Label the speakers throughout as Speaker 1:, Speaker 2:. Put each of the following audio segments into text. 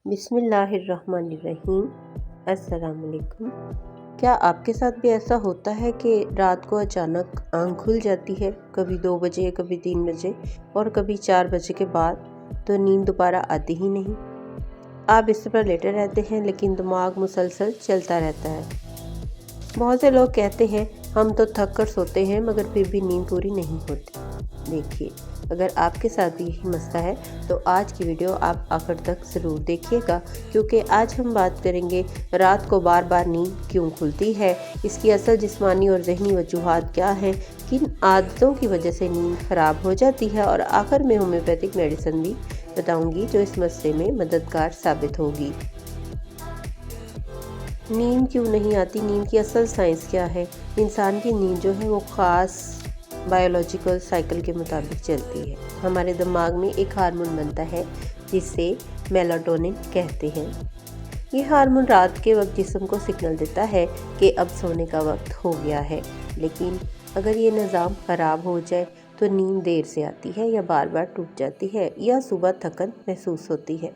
Speaker 1: بسم اللہ الرحمن الرحیم۔ السلام علیکم۔ کیا آپ کے ساتھ بھی ایسا ہوتا ہے کہ رات کو اچانک آنکھ کھل جاتی ہے، کبھی 2 بجے، کبھی 3 بجے اور کبھی 4 بجے کے بعد تو نیند دوبارہ آتی ہی نہیں؟ آپ بستر پر لیٹے رہتے ہیں لیکن دماغ مسلسل چلتا رہتا ہے۔ بہت سے لوگ کہتے ہیں ہم تو تھک کر سوتے ہیں مگر پھر بھی نیند پوری نہیں ہوتی۔ دیکھیے، اگر آپ کے ساتھ بھی یہی مسئلہ ہے تو آج کی ویڈیو آپ آخر تک ضرور دیکھیے گا، کیونکہ آج ہم بات کریں گے رات کو بار بار نیند کیوں کھلتی ہے، اس کی اصل جسمانی اور ذہنی وجوہات کیا ہیں، کن عادتوں کی وجہ سے نیند خراب ہو جاتی ہے، اور آخر میں ہومیوپیتھک میڈیسن بھی بتاؤں گی جو اس مسئلے میں مددگار ثابت ہوگی۔ نیند کیوں نہیں آتی؟ نیند کی اصل سائنس کیا ہے؟ انسان کی نیند جو ہے وہ خاص بائیولوجیکل سائیکل کے مطابق چلتی ہے۔ ہمارے دماغ میں ایک ہارمون بنتا ہے جس سے میلاٹونن کہتے ہیں۔ یہ ہارمون رات کے وقت جسم کو سگنل دیتا ہے کہ اب سونے کا وقت ہو گیا ہے، لیکن اگر یہ نظام خراب ہو جائے تو نیند دیر سے آتی ہے یا بار بار ٹوٹ جاتی ہے یا صبح تھکن محسوس ہوتی ہے۔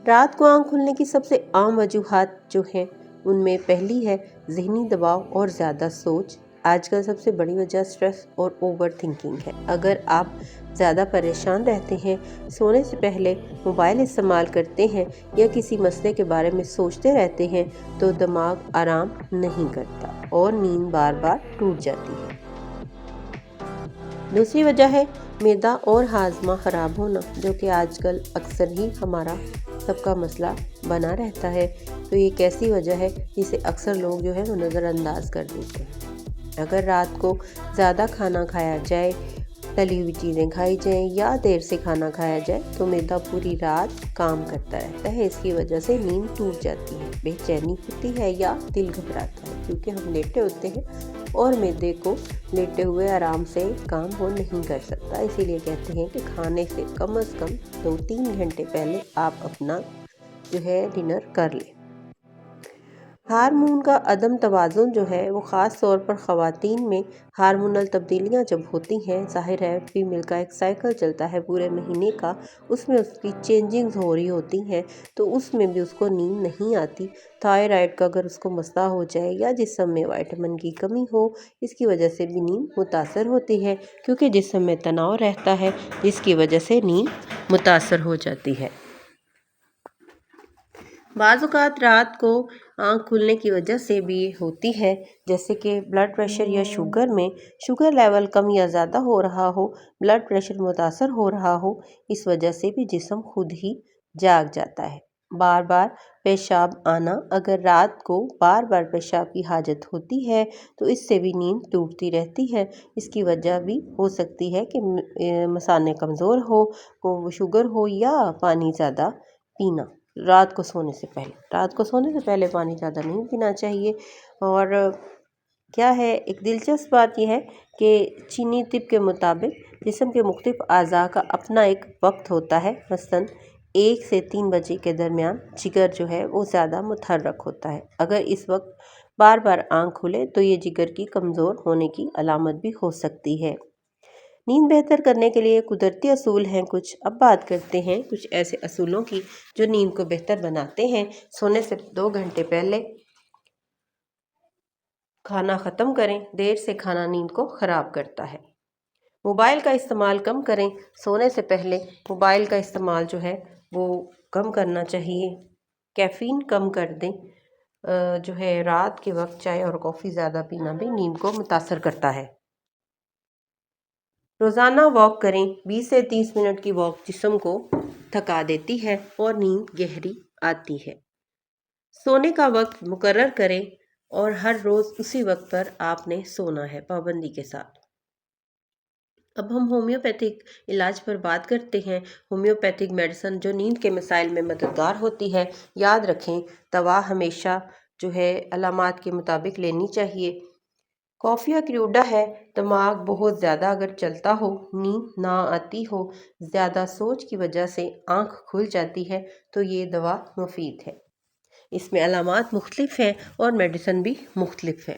Speaker 1: رات کو آنکھ کھلنے کی سب سے عام وجوہات جو ہیں ان میں پہلی ہے ذہنی دباؤ اور زیادہ سوچ۔ آج کل سب سے بڑی وجہ سٹریس اور اوور تھنکنگ ہے۔ اگر آپ زیادہ پریشان رہتے ہیں، سونے سے پہلے موبائل استعمال کرتے ہیں یا کسی مسئلے کے بارے میں سوچتے رہتے ہیں تو دماغ آرام نہیں کرتا اور نیند بار بار ٹوٹ جاتی ہے۔ دوسری وجہ ہے معدہ اور ہاضمہ خراب ہونا، جو کہ آج کل اکثر ہی ہمارا سب کا مسئلہ بنا رہتا ہے۔ تو یہ ایک ایسی وجہ ہے جسے اکثر لوگ جو ہے وہ نظر انداز کر دیتے ہیں۔ اگر رات کو زیادہ کھانا کھایا جائے، تلی ہوئی چیزیں کھائی جائیں یا دیر سے کھانا کھایا جائے تو معدہ پوری رات کام کرتا رہتا ہے۔ اس کی وجہ سے نیند ٹوٹ جاتی ہے، بے چینی ہوتی ہے یا دل گھبراتا ہے، کیونکہ ہم لیٹے ہوتے ہیں اور معدے کو لیٹے ہوئے آرام سے کام وہ نہیں کر سکتا۔ اسی لیے کہتے ہیں کہ کھانے سے کم از کم 2-3 گھنٹے پہلے آپ اپنا جو ہے ڈنر کر لیں۔ ہارمون کا عدم توازن جو ہے وہ خاص طور پر خواتین میں ہارمونل تبدیلیاں جب ہوتی ہیں، ظاہر ہے فیمیل کا ایک سائیکل چلتا ہے پورے مہینے کا، اس میں اس کی چینجنگز ہو رہی ہوتی ہیں تو اس میں بھی اس کو نیند نہیں آتی۔ تھائرائیڈ کا اگر اس کو مسئلہ ہو جائے یا جسم میں وائٹامن کی کمی ہو، اس کی وجہ سے بھی نیند متاثر ہوتی ہے، کیونکہ جسم میں تناؤ رہتا ہے جس کی وجہ سے نیند متاثر ہو جاتی ہے۔ بعض اوقات رات کو آنکھ کھلنے کی وجہ سے بھی ہوتی ہے، جیسے کہ بلڈ پریشر یا شوگر میں شوگر لیول کم یا زیادہ ہو رہا ہو، بلڈ پریشر متاثر ہو رہا ہو، اس وجہ سے بھی جسم خود ہی جاگ جاتا ہے۔ بار بار پیشاب آنا، اگر رات کو بار بار پیشاب کی حاجت ہوتی ہے تو اس سے بھی نیند ٹوٹتی رہتی ہے۔ اس کی وجہ بھی ہو سکتی ہے کہ مثانے کمزور ہو، شوگر ہو یا پانی زیادہ پینا۔ رات کو سونے سے پہلے پانی زیادہ نہیں پینا چاہیے۔ اور کیا ہے، ایک دلچسپ بات یہ ہے کہ چینی طب کے مطابق جسم کے مختلف اعضاء کا اپنا ایک وقت ہوتا ہے، مثلاً 1 سے 3 بجے کے درمیان جگر جو ہے وہ زیادہ متحرک ہوتا ہے۔ اگر اس وقت بار بار آنکھ کھلے تو یہ جگر کی کمزور ہونے کی علامت بھی ہو سکتی ہے۔ نیند بہتر کرنے کے لیے قدرتی اصول ہیں کچھ۔ اب بات کرتے ہیں کچھ ایسے اصولوں کی جو نیند کو بہتر بناتے ہیں۔ سونے سے 2 گھنٹے پہلے کھانا ختم کریں۔ دیر سے کھانا نیند کو خراب کرتا ہے۔ موبائل کا استعمال کم کریں۔ سونے سے پہلے موبائل کا استعمال جو ہے وہ کم کرنا چاہیے۔ کیفین کم کر دیں۔ جو ہے رات کے وقت چائے اور کافی زیادہ پینا بھی نیند کو متاثر کرتا ہے۔ روزانہ واک کریں۔ 20 سے 30 منٹ کی واک جسم کو تھکا دیتی ہے اور نیند گہری آتی ہے۔ سونے کا وقت مقرر کریں اور ہر روز اسی وقت پر آپ نے سونا ہے، پابندی کے ساتھ۔ اب ہم ہومیوپیتھک علاج پر بات کرتے ہیں۔ ہومیوپیتھک میڈیسن جو نیند کے مسائل میں مددگار ہوتی ہے۔ یاد رکھیں، دوا ہمیشہ جو ہے علامات کے مطابق لینی چاہیے۔ کافیہ کریوڈا ہے، دماغ بہت زیادہ اگر چلتا ہو، نیند نہ آتی ہو، زیادہ سوچ کی وجہ سے آنکھ کھل جاتی ہے تو یہ دوا مفید ہے۔ اس میں علامات مختلف ہیں اور میڈیسن بھی مختلف ہے۔